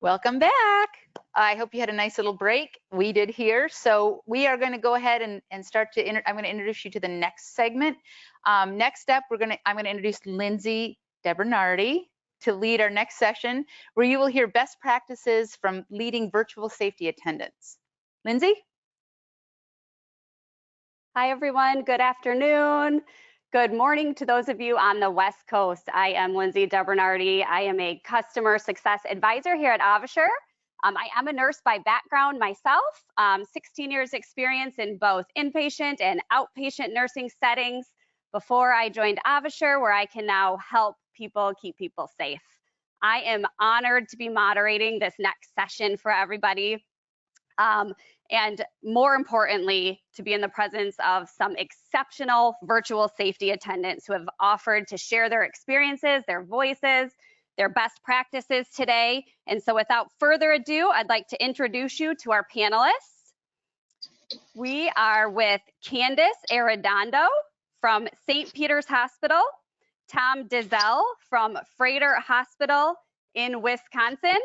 Welcome back. I hope you had a nice little break. We did here. So we are going to go ahead and start to, I'm going to introduce you to the next segment. Next up, I'm going to introduce Lindsay DeBernardi to lead our next session, where you will hear best practices from leading virtual safety attendants. Lindsay? Hi, everyone. Good afternoon. Good morning to those of you on the West Coast. I am Lindsay DeBernardi. I am a customer success advisor here at Avasure. I am a nurse by background myself, 16 years experience in both inpatient and outpatient nursing settings before I joined Avasure, where I can now help people keep people safe. I am honored to be moderating this next session for everybody. And more importantly, to be in the presence of some exceptional virtual safety attendants who have offered to share their experiences, their voices, their best practices today. And so without further ado, I'd like to introduce you to our panelists. We are with Candace Arredondo from St. Peter's Hospital, Tom Dizel from Freighter Hospital in Wisconsin,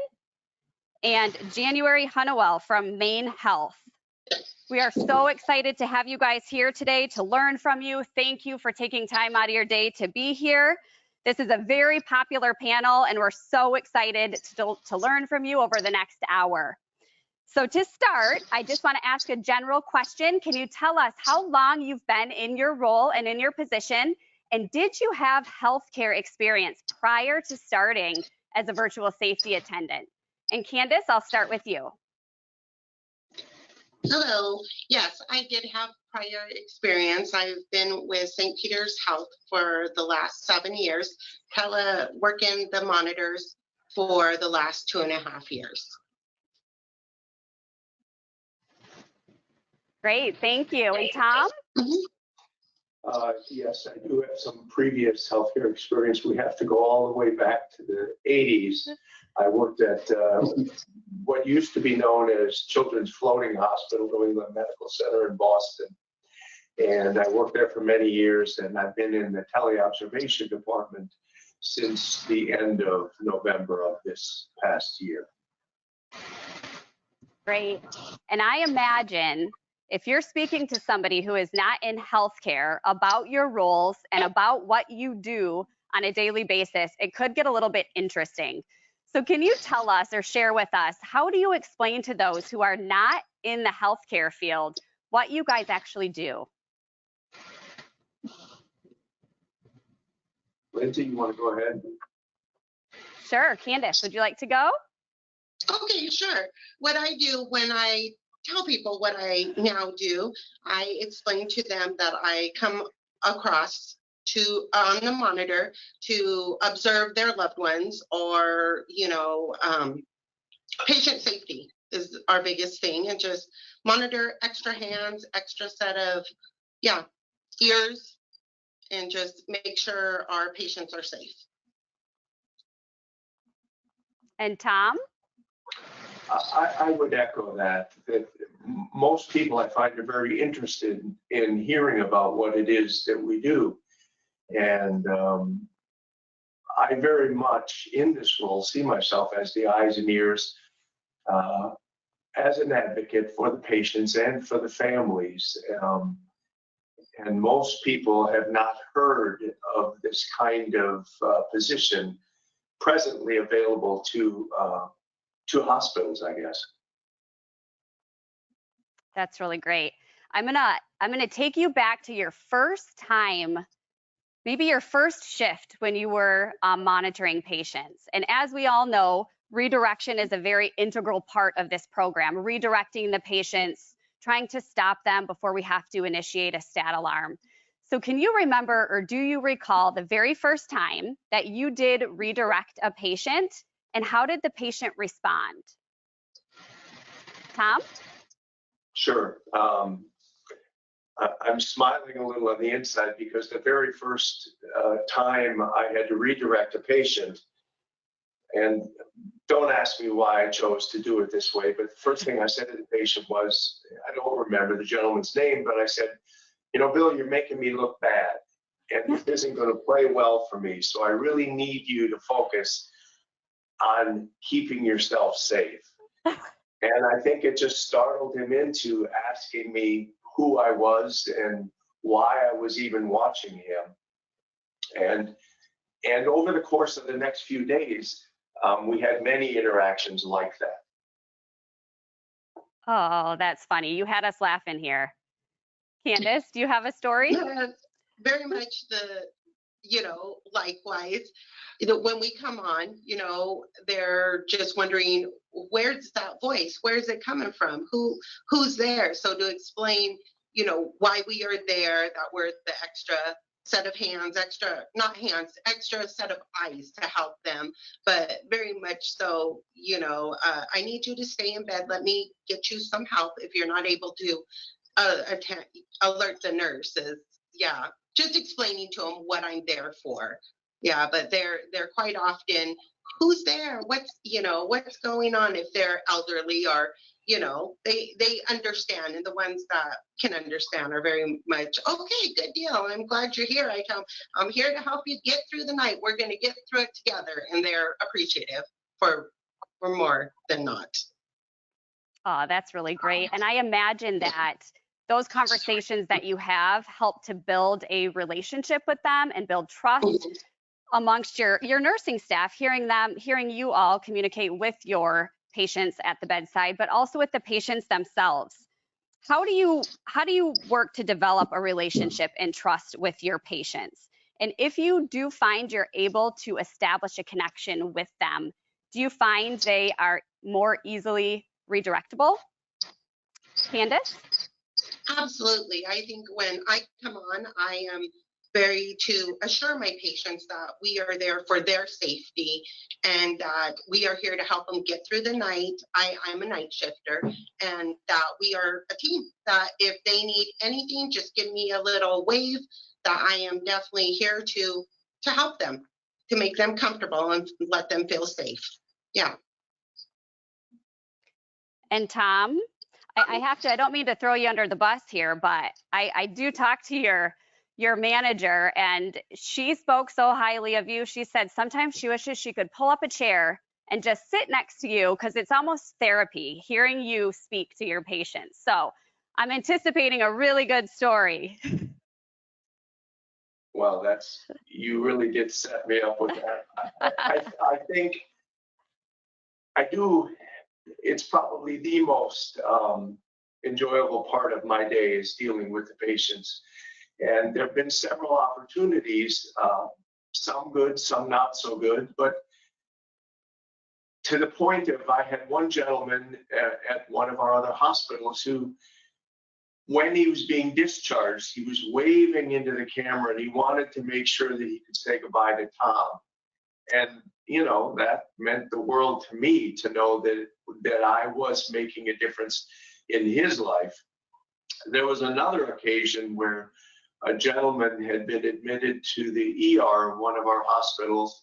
and January Hunnewell from Maine Health. We are so excited to have you guys here today to learn from you. Thank you for taking time out of your day to be here. This is a very popular panel, and we're so excited to learn from you over the next hour. So to start, I just want to ask a general question. Can you tell us how long you've been in your role and in your position, and did you have healthcare experience prior to starting as a virtual safety attendant? And Candace, I'll start with you. Hello. Yes, I did have prior experience. I've been with St. Peter's Health for the last 7 years, working the monitors for the last 2.5 years. Great, thank you. And Tom? Yes, I do have some previous healthcare experience. We have to go all the way back to the 80s. I worked at what used to be known as Children's Floating Hospital, New England Medical Center in Boston. And I worked there for many years, and I've been in the teleobservation department since the end of November of this past year. Great. And I imagine if you're speaking to somebody who is not in healthcare about your roles and about what you do on a daily basis, it could get a little bit interesting. So can you tell us or share with us, how do you explain to those who are not in the healthcare field what you guys actually do? Lindsay, you want to go ahead? Sure. Candace, would you like to go? Okay, sure. What I do when I tell people what I now do, I explain to them that I come across on the monitor to observe their loved ones, or patient safety is our biggest thing, and just monitor extra hands, extra set of ears, and just make sure our patients are safe. And Tom? I would echo that most people, I find, are very interested in hearing about what it is that we do. And I very much in this role see myself as the eyes and ears, as an advocate for the patients and for the families. And most people have not heard of this kind of position presently available to hospitals, I guess. That's really great. I'm gonna take you back to your first time, maybe your first shift when you were monitoring patients. And as we all know, redirection is a very integral part of this program, redirecting the patients, trying to stop them before we have to initiate a stat alarm. So can you remember, or do you recall the very first time that you did redirect a patient, and how did the patient respond? Tom? Sure. I'm smiling a little on the inside because the very first time I had to redirect a patient, and don't ask me why I chose to do it this way, but the first thing I said to the patient was, I don't remember the gentleman's name, but I said, Bill, you're making me look bad, and this isn't going to play well for me, so I really need you to focus on keeping yourself safe. And I think it just startled him into asking me who I was and why I was even watching him. And over the course of the next few days, we had many interactions like that. Oh, that's funny. You had us laughing here. Candace, do you have a story? Yes, very much likewise. When we come on, they're just wondering, where's that voice? Where's it coming from? Who's there? So to explain, why we are there, that we're the extra set of hands, extra set of eyes to help them. But very much so, I need you to stay in bed. Let me get you some help if you're not able to alert the nurses. Yeah, just explaining to them what I'm there for. Yeah, but they're quite often, who's there? What's going on? If they're elderly or, they understand, and the ones that can understand are very much, okay, good deal. I'm glad you're here. I tell them, I'm here to help you get through the night. We're going to get through it together. And they're appreciative for more than not. Oh, that's really great. And I imagine that those conversations that you have help to build a relationship with them and build trust amongst your nursing staff, hearing you all communicate with your patients at the bedside, but also with the patients themselves. How do you work to develop a relationship and trust with your patients? And if you do find you're able to establish a connection with them, do you find they are more easily redirectable? Candace? Absolutely. I think when I come on, I am very to assure my patients that we are there for their safety and that we are here to help them get through the night. I'm a night shifter, and that we are a team, that if they need anything, just give me a little wave, that I am definitely here to help them, to make them comfortable and let them feel safe. Yeah. And Tom, I don't mean to throw you under the bus here, but I do talk to your manager, and she spoke so highly of you. She said sometimes she wishes she could pull up a chair and just sit next to you, because it's almost therapy hearing you speak to your patients. So I'm anticipating a really good story. Well, you really did set me up with that. I think it's probably the most enjoyable part of my day is dealing with the patients. And there have been several opportunities, some good, some not so good, but to the point of, I had one gentleman at one of our other hospitals who, when he was being discharged, he was waving into the camera and he wanted to make sure that he could say goodbye to Tom. And, that meant the world to me to know that I was making a difference in his life. There was another occasion where a gentleman had been admitted to the ER of one of our hospitals,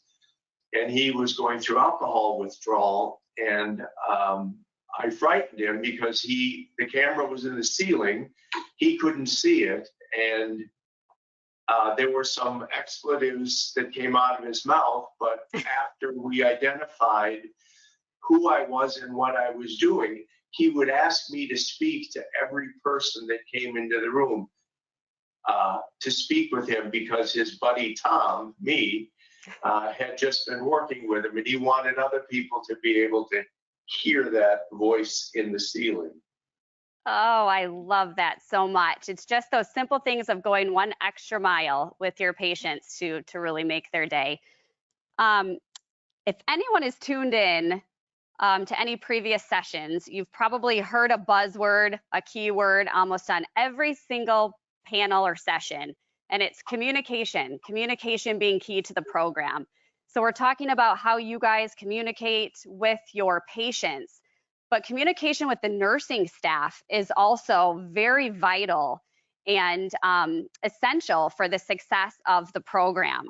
and he was going through alcohol withdrawal. And I frightened him because the camera was in the ceiling, he couldn't see it, and there were some expletives that came out of his mouth. But after we identified who I was and what I was doing, he would ask me to speak to every person that came into the room, to speak with him, because his buddy Tom, me, had just been working with him, and he wanted other people to be able to hear that voice in the ceiling. Oh, I love that so much. It's just those simple things of going one extra mile with your patients to really make their day. If anyone is tuned in to any previous sessions, you've probably heard a buzzword, a keyword almost on every single panel or session, and it's communication being key to the program. So we're talking about how you guys communicate with your patients, but communication with the nursing staff is also very vital and essential for the success of the program.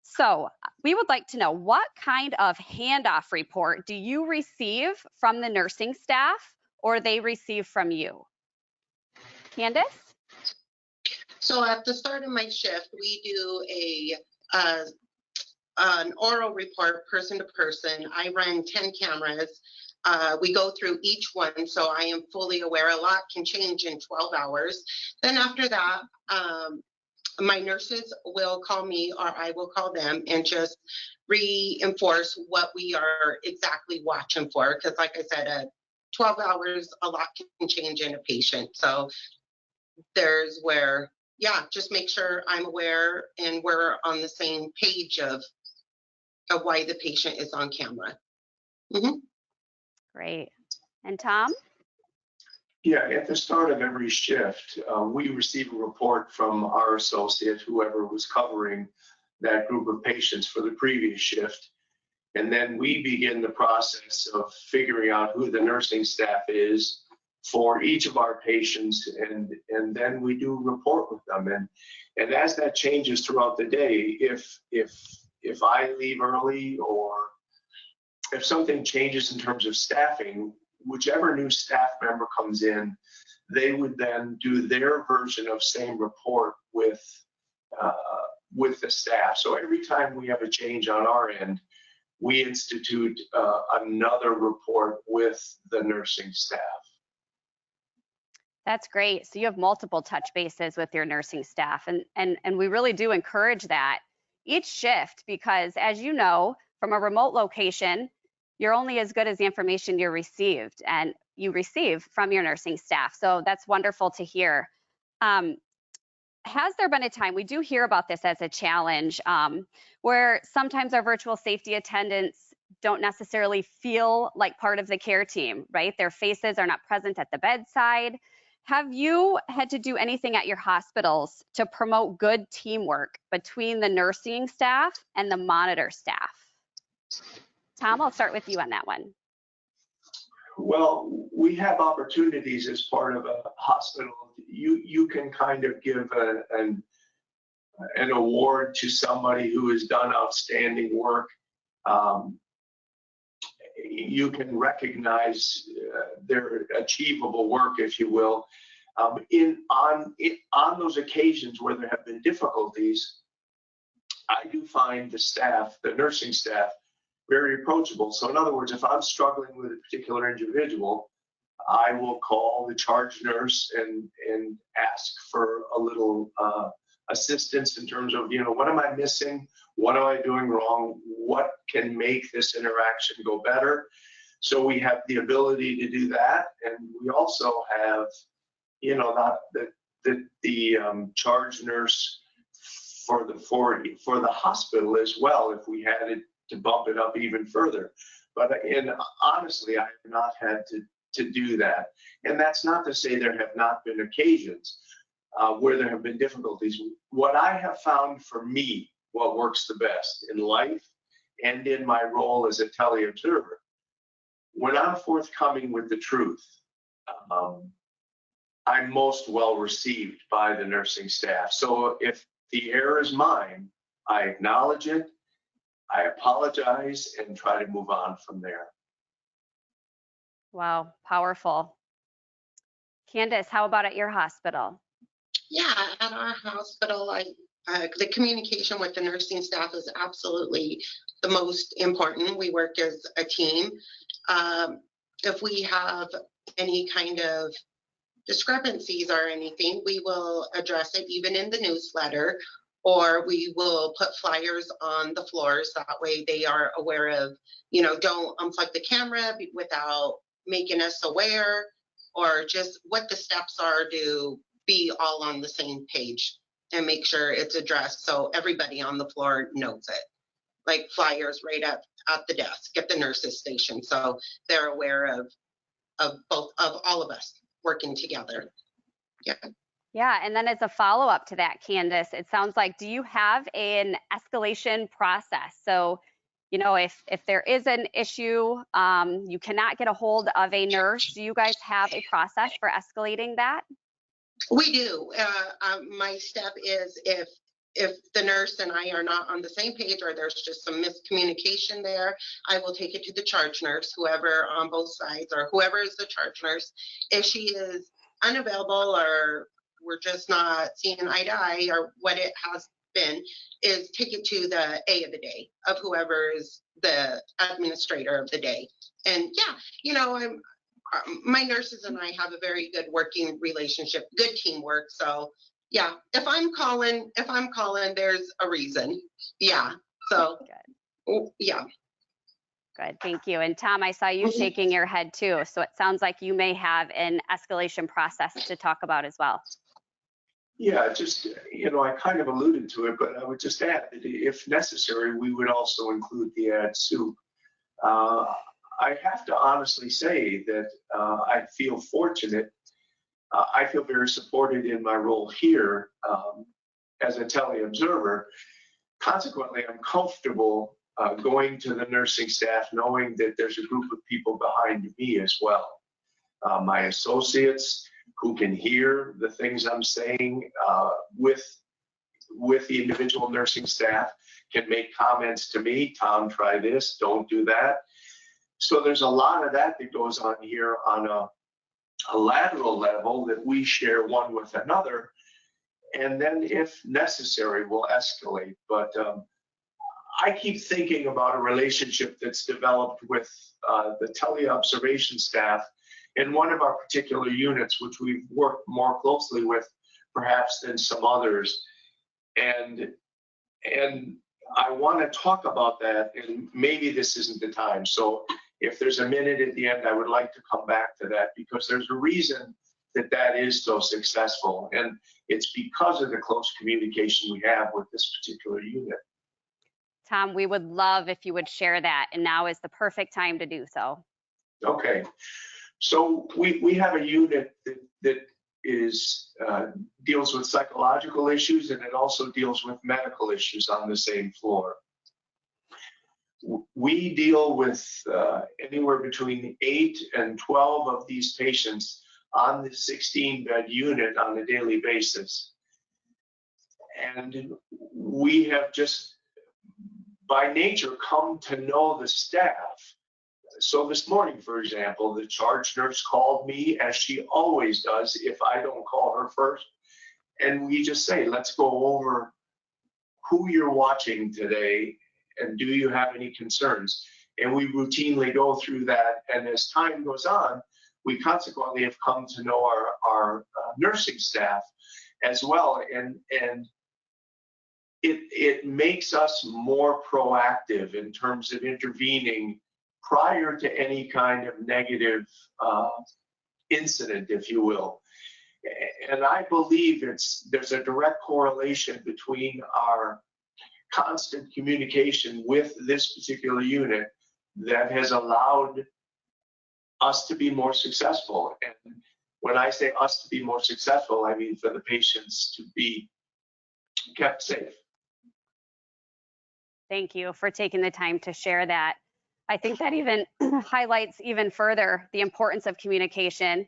So we would like to know, what kind of handoff report do you receive from the nursing staff, or they receive from you? Candace? So at the start of my shift, we do an oral report person to person. I run 10 cameras. We go through each one, so I am fully aware. A lot can change in 12 hours. Then after that, my nurses will call me or I will call them and just reinforce what we are exactly watching for. Because like I said, 12 hours, a lot can change in a patient. So there's where, yeah, just make sure I'm aware and we're on the same page of why the patient is on camera. Great. And Tom? Yeah, at the start of every shift, we receive a report from our associate, whoever was covering that group of patients for the previous shift. And then we begin the process of figuring out who the nursing staff is for each of our patients, and then we do report with them. And as that changes throughout the day, if I leave early or if something changes in terms of staffing, whichever new staff member comes in, they would then do their version of same report with the staff. So every time we have a change on our end, we institute another report with the nursing staff. That's great. So you have multiple touch bases with your nursing staff, and we really do encourage that each shift, because as you know, from a remote location, you're only as good as the information you receive from your nursing staff. So that's wonderful to hear. Has there been a time, we do hear about this as a challenge, where sometimes our virtual safety attendants don't necessarily feel like part of the care team, right? Their faces are not present at the bedside. Have you had to do anything at your hospitals to promote good teamwork between the nursing staff and the monitor staff? Tom, I'll start with you on that one. Well, we have opportunities as part of a hospital. You can kind of give an award to somebody who has done outstanding work. You can recognize their achievable work, if you will. On those occasions where there have been difficulties, I do find the nursing staff, very approachable. So in other words, if I'm struggling with a particular individual, I will call the charge nurse and ask for a little assistance in terms of, what am I missing? What am I doing wrong? What can make this interaction go better? So we have the ability to do that. And we also have, the charge nurse for the hospital as well, if we had it to bump it up even further. But honestly, I have not had to do that. And that's not to say there have not been occasions where there have been difficulties. What I have found for me, what works the best in life and in my role as a teleobserver, when I'm forthcoming with the truth, I'm most well received by the nursing staff. So if the error is mine, I acknowledge it, I apologize, and try to move on from there. Wow, powerful. Candace, how about at your hospital? Yeah, at our hospital, the communication with the nursing staff is absolutely the most important. We work as a team. If we have any kind of discrepancies or anything, we will address it even in the newsletter, or we will put flyers on the floors. That way they are aware of, don't unplug the camera without making us aware, or just what the steps are to be all on the same page and make sure it's addressed so everybody on the floor knows it. Like flyers right at the desk at the nurses station, so they're aware of all of us working together. Yeah, and then as a follow-up to that, Candace, it sounds like, do you have an escalation process? So, if there is an issue, you cannot get a hold of a nurse, do you guys have a process for escalating that? We do. My step is if the nurse and I are not on the same page, or there's just some miscommunication there, I will take it to the charge nurse, whoever on both sides, or whoever is the charge nurse. If she is unavailable, or we're just not seeing eye to eye, or what it has been is take it to the A of the day of whoever is the administrator of the day. And yeah, you know, my nurses and I have a very good working relationship, good teamwork. So yeah, if I'm calling, there's a reason. Yeah. So yeah. Good, thank you. And Tom, I saw you shaking your head too. So it sounds like you may have an escalation process to talk about as well. Yeah, just, you know, I kind of alluded to it, but I would just add that if necessary, we would also include the ad soup. I have to honestly say that I feel fortunate. I feel very supported in my role here as a teleobserver. Consequently, I'm comfortable going to the nursing staff knowing that there's a group of people behind me as well. My associates who can hear the things I'm saying with the individual nursing staff can make comments to me. Tom, try this, don't do that. So there's a lot of that goes on here on a lateral level that we share one with another. And then if necessary, we'll escalate. But I keep thinking about a relationship that's developed with the teleobservation staff in one of our particular units, which we've worked more closely with perhaps than some others. And I want to talk about that, and maybe this isn't the time. So if there's a minute at the end, I would like to come back to that, because there's a reason that that is so successful. And it's because of the close communication we have with this particular unit. Tom, we would love if you would share that, and now is the perfect time to do so. Okay. So we have a unit that is deals with psychological issues, and it also deals with medical issues on the same floor. We deal with anywhere between 8 and 12 of these patients on the 16-bed unit on a daily basis. And we have just, by nature, come to know the staff. So this morning, for example, the charge nurse called me, as she always does if I don't call her first. And we just say, let's go over who you're watching today and do you have any concerns? And we routinely go through that. And as time goes on, we consequently have come to know our nursing staff as well. And it makes us more proactive in terms of intervening prior to any kind of negative incident, if you will. And I believe there's a direct correlation between our constant communication with this particular unit that has allowed us to be more successful. And when I say us to be more successful, I mean for the patients to be kept safe. Thank you for taking the time to share that. I think that even highlights even further the importance of communication.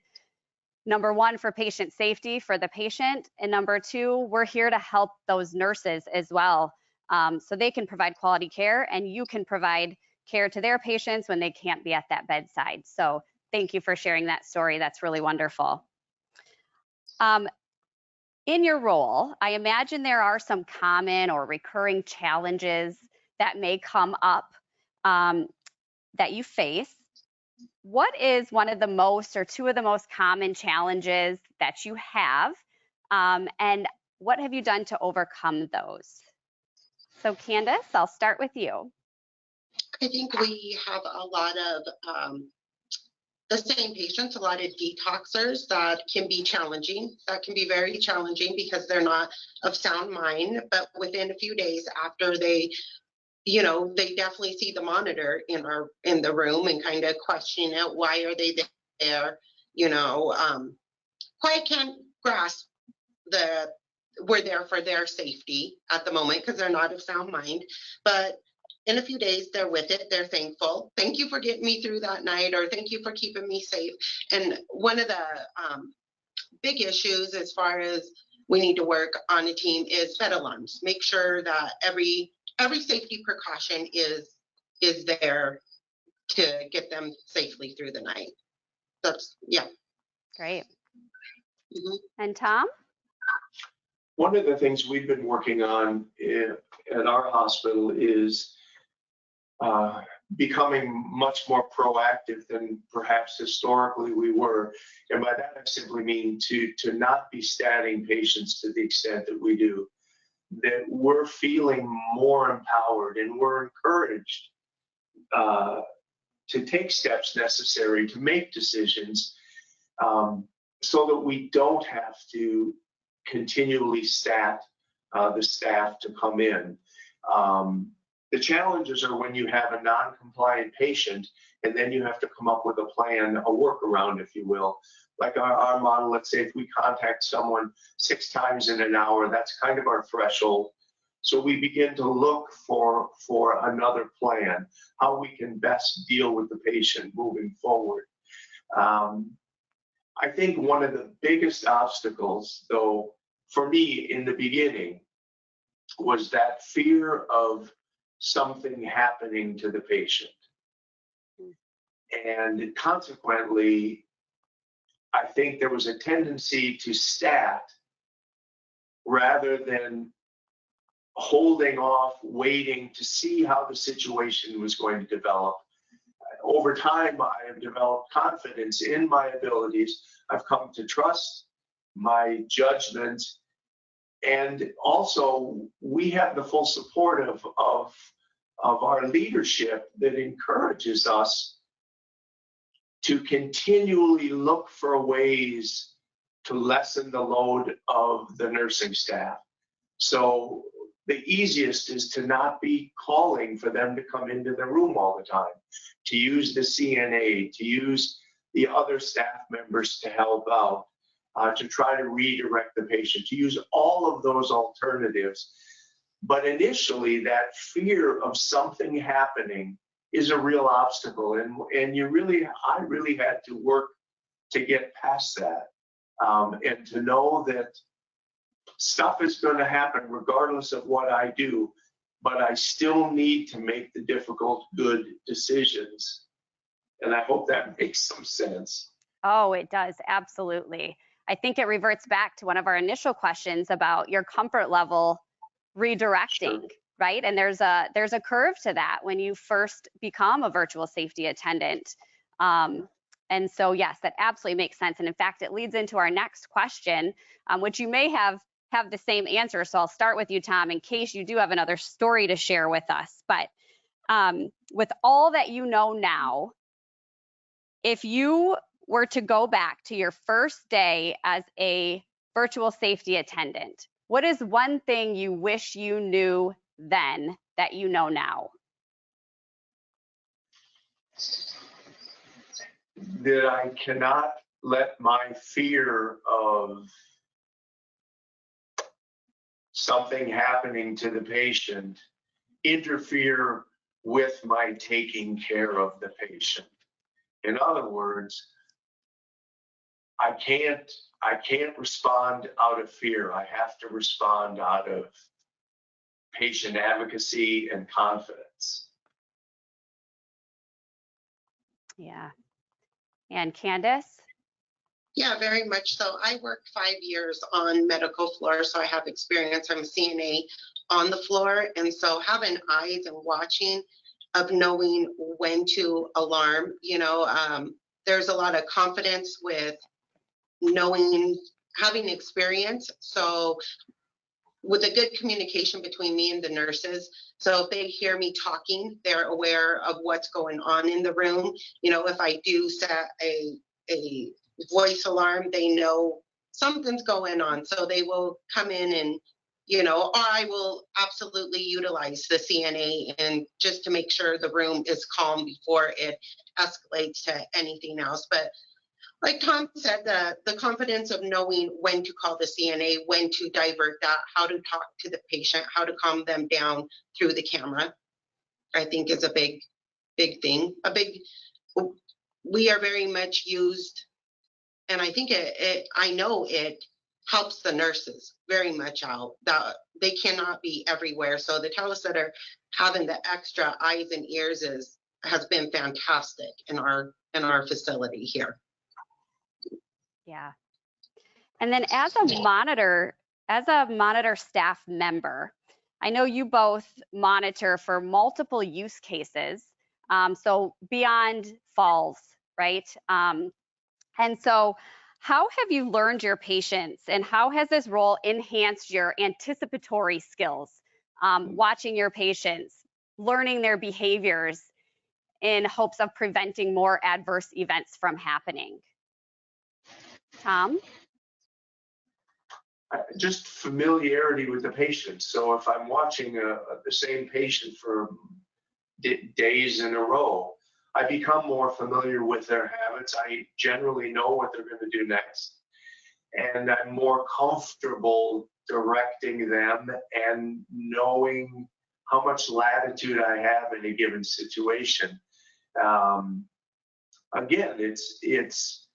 Number one, for patient safety for the patient, and number two, we're here to help those nurses as well, so they can provide quality care and you can provide care to their patients when they can't be at that bedside. So thank you for sharing that story. That's really wonderful. In your role, I imagine there are some common or recurring challenges that may come up that you face. What is one of the most or two of the most common challenges that you have, and what have you done to overcome those? So Candace, I'll start with you. I think we have a lot of the same patients, a lot of detoxers that can be challenging, that can be very challenging because they're not of sound mind, but within a few days after they, you know, they definitely see the monitor in the room and kind of question it. Why are they there? You know, quite can't grasp we're there for their safety at the moment because they're not of sound mind. But in a few days, they're with it. They're thankful. Thank you for getting me through that night, or thank you for keeping me safe. And one of the big issues as far as we need to work on a team is bed alarms. Make sure that every safety precaution is there to get them safely through the night. That's, yeah. Great. Mm-hmm. And Tom? one of the things we've been working on at our hospital is becoming much more proactive than perhaps historically we were. And by that, I simply mean to not be statting patients to the extent that we do, that we're feeling more empowered and we're encouraged to take steps necessary to make decisions so that we don't have to continually stat the staff to come in. The challenges are when you have a non-compliant patient and then you have to come up with a plan, a workaround, if you will. Like our model, let's say if we contact someone 6 times in an hour, that's kind of our threshold. So we begin to look for another plan, how we can best deal with the patient moving forward. I think one of the biggest obstacles, though, for me in the beginning was that fear of something happening to the patient. And consequently, I think there was a tendency to stat rather than holding off, waiting to see how the situation was going to develop. Over time, I have developed confidence in my abilities. I've come to trust my judgment. And also, we have the full support of our leadership that encourages us to continually look for ways to lessen the load of the nursing staff. So the easiest is to not be calling for them to come into the room all the time, to use the CNA, to use the other staff members to help out, to try to redirect the patient, to use all of those alternatives. But initially, that fear of something happening is a real obstacle, and I really had to work to get past that, and to know that stuff is going to happen regardless of what I do, but I still need to make the difficult, good decisions. And I hope that makes some sense. Oh, it does, absolutely. I think it reverts back to one of our initial questions about your comfort level redirecting, sure. Right? And there's a curve to that when you first become a virtual safety attendant. And so, yes, that absolutely makes sense. And in fact, it leads into our next question, which you may have the same answer. So I'll start with you, Tom, in case you do have another story to share with us. But with all that you know now, if you were to go back to your first day as a virtual safety attendant, what is one thing you wish you knew then that you know now? That I cannot let my fear of something happening to the patient interfere with my taking care of the patient. In other words, I can't respond out of fear. I have to respond out of patient advocacy and confidence. Yeah. And Candace? Yeah, very much so. I worked 5 years on medical floor, so I have experience. I'm a CNA on the floor. And so having eyes and watching of knowing when to alarm, there's a lot of confidence with knowing, having experience. So with a good communication between me and the nurses. So if they hear me talking, they're aware of what's going on in the room. If I do set a voice alarm, they know something's going on. So they will come in and, or I will absolutely utilize the CNA and just to make sure the room is calm before it escalates to anything else. But like Tom said, the confidence of knowing when to call the CNA, when to divert that, how to talk to the patient, how to calm them down through the camera, I think is a big thing. We are very much used, and I think I know it helps the nurses very much out. That they cannot be everywhere. So the telesetter having the extra eyes and ears has been fantastic in our facility here. Yeah. And then as a monitor as a monitor staff member, I know you both monitor for multiple use cases, so beyond falls, right? And so how have you learned your patients, and how has this role enhanced your anticipatory skills, watching your patients, learning their behaviors in hopes of preventing more adverse events from happening? Tom? Just familiarity with the patient. So if I'm watching the same patient for days in a row, I become more familiar with their habits. I generally know what they're going to do next. And I'm more comfortable directing them and knowing how much latitude I have in a given situation. Again, it's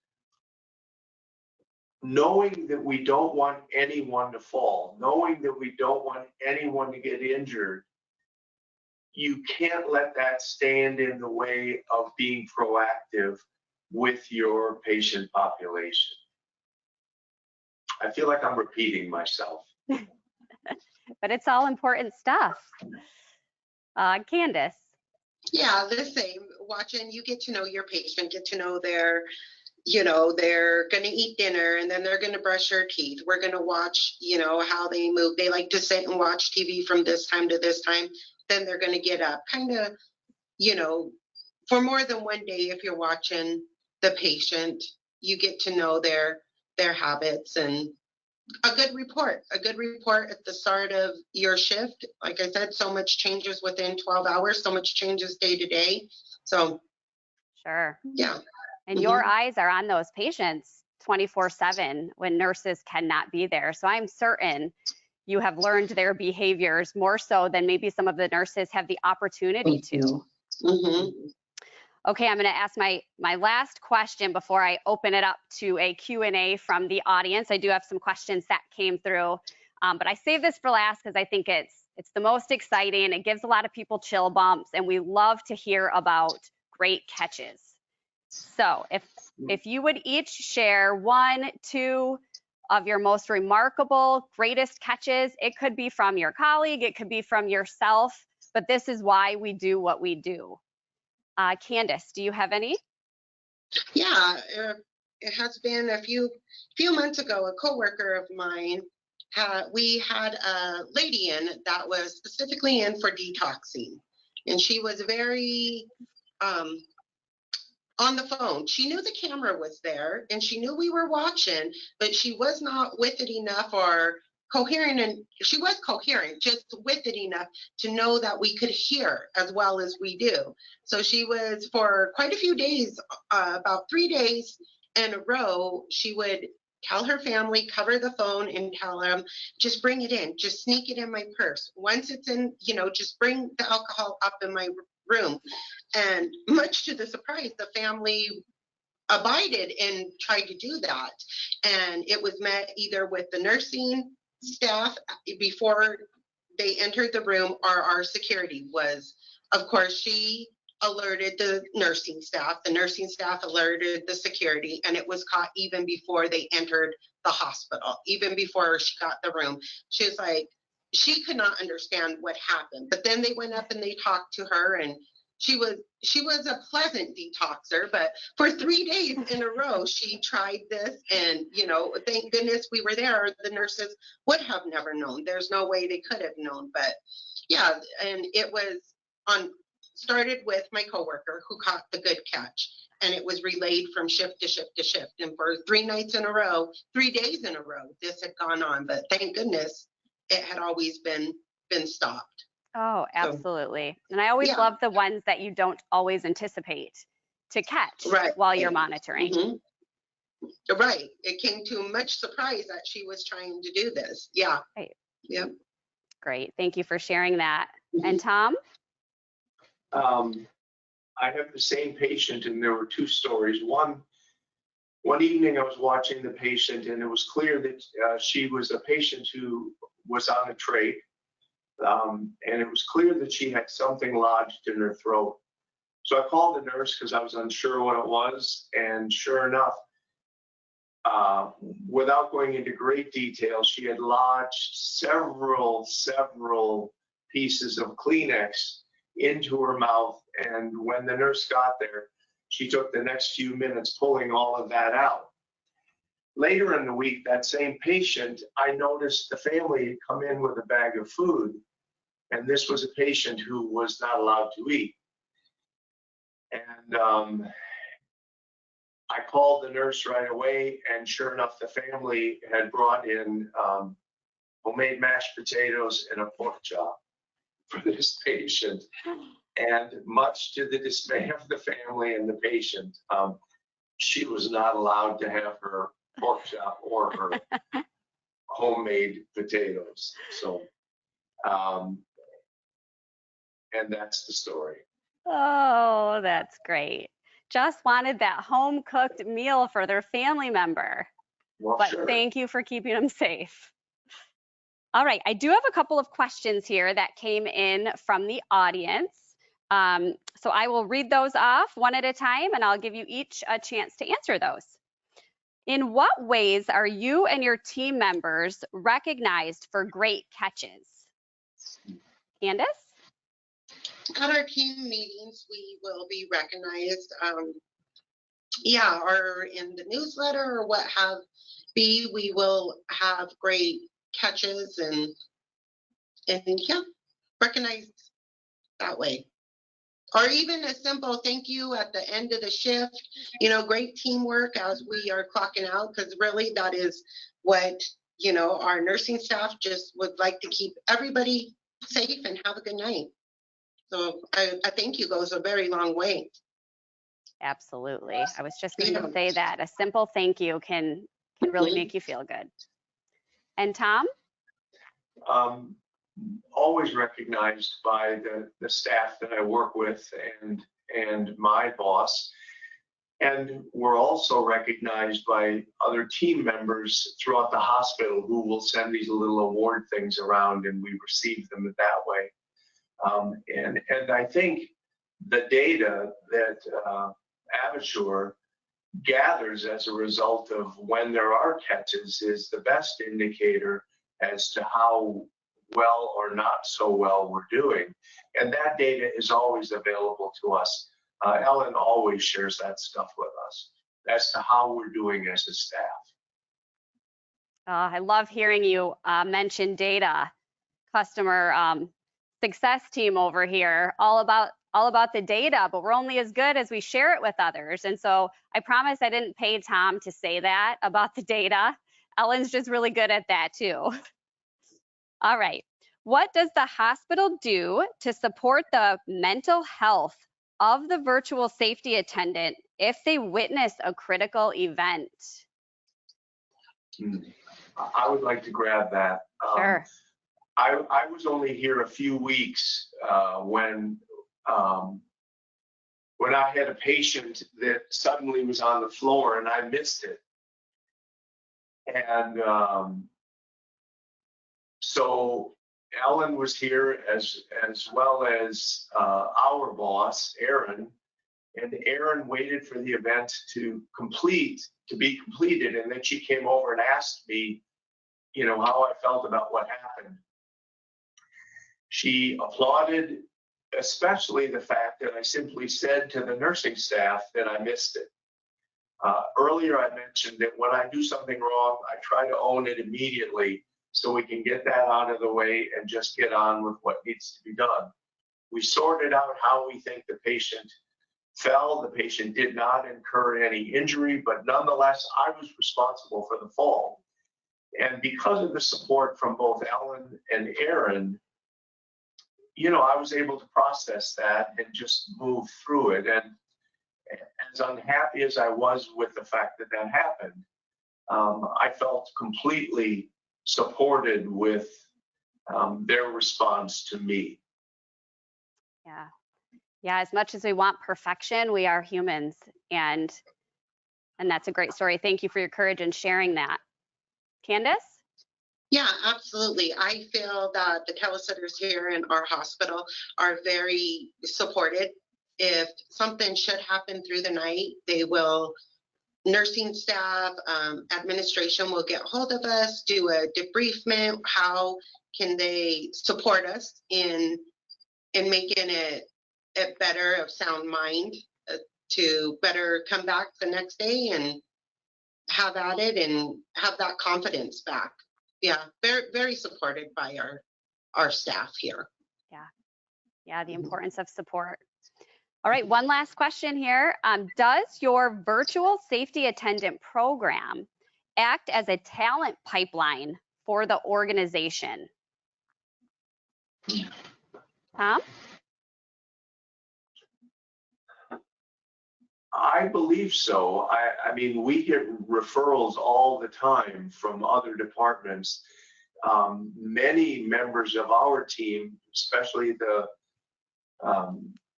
knowing that we don't want anyone to fall, knowing that we don't want anyone to get injured. You can't let that stand in the way of being proactive with your patient population. I feel like I'm repeating myself. But it's all important stuff. Candace? Yeah, the same. Watching, you get to know your patient, get to know their, you know, they're going to eat dinner and then they're going to brush their teeth. We're going to watch, you know, how they move. They like to sit and watch TV from this time to this time. Then they're going to get up. Kind of, you know, for more than one day, if you're watching the patient, you get to know their habits. And a good report at the start of your shift. Like I said, so much changes within 12 hours, so much changes day to day. So, Sure. yeah. And your eyes are on those patients 24/7 when nurses cannot be there. So I'm certain you have learned their behaviors more so than maybe some of the nurses have the opportunity to. Okay, I'm going to ask my last question before I open it up to a Q&A from the audience. I do have some questions that came through, but I saved this for last because I think it's the most exciting. It gives a lot of people chill bumps, and we love to hear about great catches. So if you would each share 1, 2 of your most remarkable, greatest catches, it could be from your colleague, it could be from yourself, but this is why we do what we do. Candace, do you have any? Yeah, it has been a few months ago. A coworker of mine, we had a lady in that was specifically in for detoxing, and she was very on the phone. She knew the camera was there, and she knew we were watching, but she was not with it enough or coherent, and she was coherent, just with it enough to know that we could hear as well as we do. So she was, for quite a few days, about 3 days in a row, she would tell her family, cover the phone and tell them, just bring it in, just sneak it in my purse. Once it's in, you know, just bring the alcohol up in my room. And much to the surprise, the family abided and tried to do that. And it was met either with the nursing staff before they entered the room, or our security was, of course, she alerted the nursing staff alerted the security, and it was caught even before they entered the hospital, even before she got the room. She was like, she could not understand what happened, but then they went up and they talked to her, and she was a pleasant detoxer, but for 3 days in a row, she tried this, and, you know, thank goodness we were there. The nurses would have never known. There's no way they could have known, but yeah, and it was started with my coworker who caught the good catch, and it was relayed from shift to shift to shift. And for 3 nights in a row, 3 days in a row, this had gone on, but thank goodness it had always been stopped. Oh, absolutely. And I always love the ones that you don't always anticipate to catch while you're monitoring. Right. It came to much surprise that she was trying to do this. Yeah. Right. Yep. Great. Thank you for sharing that. And Tom? I have the same patient, and there were 2 stories. One evening I was watching the patient, and it was clear that she was a patient who was on a trach. And it was clear that she had something lodged in her throat. So I called the nurse because I was unsure what it was. And sure enough, without going into great detail, she had lodged several pieces of Kleenex into her mouth. And when the nurse got there, she took the next few minutes pulling all of that out. Later in the week, that same patient, I noticed the family had come in with a bag of food. And this was a patient who was not allowed to eat. And I called the nurse right away, and sure enough, the family had brought in homemade mashed potatoes and a pork chop for this patient. And much to the dismay of the family and the patient, she was not allowed to have her pork chop or her homemade potatoes. So, and that's the story. Oh, that's great. Just wanted that home cooked meal for their family member. Well, But sure. thank you for keeping them safe. All right, I do have a couple of questions here that came in from the audience. So I will read those off one at a time, and I'll give you each a chance to answer those. In what ways are you and your team members recognized for great catches? Candace? At our team meetings, we will be recognized, or in the newsletter or what have be, we will have great catches and recognized that way. Or even a simple thank you at the end of the shift, great teamwork as we are clocking out, because really that is what, our nursing staff just would like to keep everybody safe and have a good night. So a thank you goes a very long way. Absolutely. I was just going to say that. A simple thank you can really make you feel good. And Tom? Always recognized by the staff that I work with and my boss. And we're also recognized by other team members throughout the hospital who will send these little award things around, and we receive them that way. And I think the data that Avashore gathers as a result of when there are catches is the best indicator as to how well or not so well we're doing. And that data is always available to us. Ellen always shares that stuff with us as to how we're doing as a staff. I love hearing you mention data. Customer success team over here, all about the data, but we're only as good as we share it with others. And so I promise I didn't pay Tom to say that about the data. Ellen's just really good at that too. All right. What does the hospital do to support the mental health of the virtual safety attendant if they witness a critical event? I would like to grab that. Sure. I was only here a few weeks when I had a patient that suddenly was on the floor and I missed it. And so Ellen was here as well as our boss, Aaron, and Aaron waited for the event to be completed, and then she came over and asked me, how I felt about what happened. She applauded, especially the fact that I simply said to the nursing staff that I missed it. Earlier, I mentioned that when I do something wrong, I try to own it immediately so we can get that out of the way and just get on with what needs to be done. We sorted out how we think the patient fell. The patient did not incur any injury, but nonetheless, I was responsible for the fall. And because of the support from both Ellen and Aaron, I was able to process that and just move through it. And as unhappy as I was with the fact that that happened, I felt completely supported with their response to me. Yeah, as much as we want perfection, we are humans, and that's a great story. Thank you for your courage in sharing that. Candace? Yeah, absolutely. I feel that the telesitters here in our hospital are very supported. If something should happen through the night, they will nursing staff, administration will get hold of us, do a debriefment. How can they support us in making it better, of sound mind, to better come back the next day and have at it and have that confidence back. Yeah, very, very supported by our staff here. Yeah, the importance of support. All right, one last question here. Does your virtual safety attendant program act as a talent pipeline for the organization? Tom? I believe so. I mean, we get referrals all the time from other departments. Many members of our team, especially the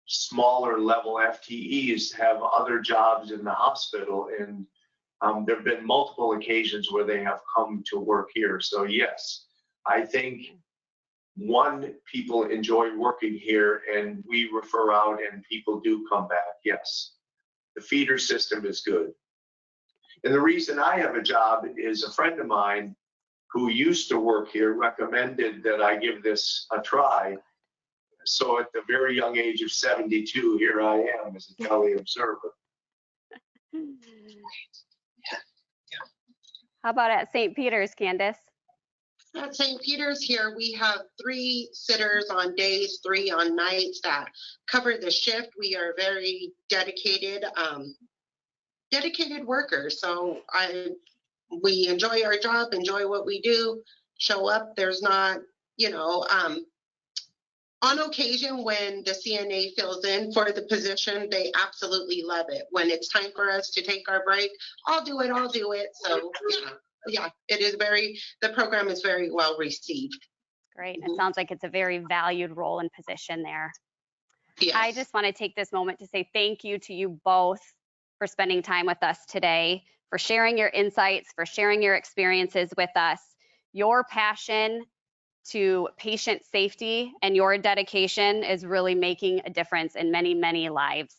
smaller level FTEs, have other jobs in the hospital, and there have been multiple occasions where they have come to work here. So yes, I think people enjoy working here, and we refer out and people do come back. Yes, the feeder system is good. And the reason I have a job is a friend of mine who used to work here recommended that I give this a try. So at the very young age of 72, here I am as a tele observer. How about at St. Peter's, Candace? At St. Peter's here, we have 3 sitters on days, 3 on nights that cover the shift. We are very dedicated workers. So we enjoy our job, enjoy what we do, show up. There's not, on occasion when the CNA fills in for the position, they absolutely love it. When it's time for us to take our break, I'll do it. So yeah, the program is very well received. Great. It sounds like it's a very valued role and position there. Yes. I just want to take this moment to say thank you to you both for spending time with us today, for sharing your insights, for sharing your experiences with us. Your passion to patient safety and your dedication is really making a difference in many, many lives.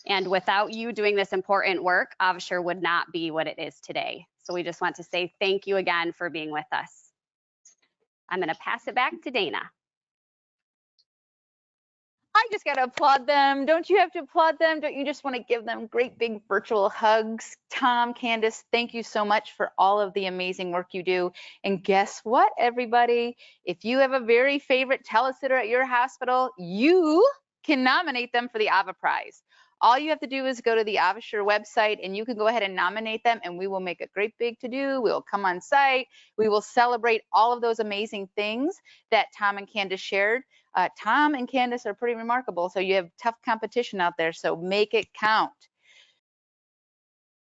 And without you doing this important work, Avashar would not be what it is today. So we just want to say thank you again for being with us. I'm going to pass it back to Dana. I just got to applaud them. Don't you have to applaud them? Don't you just want to give them great big virtual hugs? Tom, Candace, thank you so much for all of the amazing work you do. And guess what, everybody? If you have a very favorite telesitter at your hospital, you can nominate them for the AVA Prize. All you have to do is go to the Avashar website and you can go ahead and nominate them, and we will make a great big to-do. We'll come on site. We will celebrate all of those amazing things that Tom and Candace shared. Tom and Candace are pretty remarkable, so you have tough competition out there, so make it count.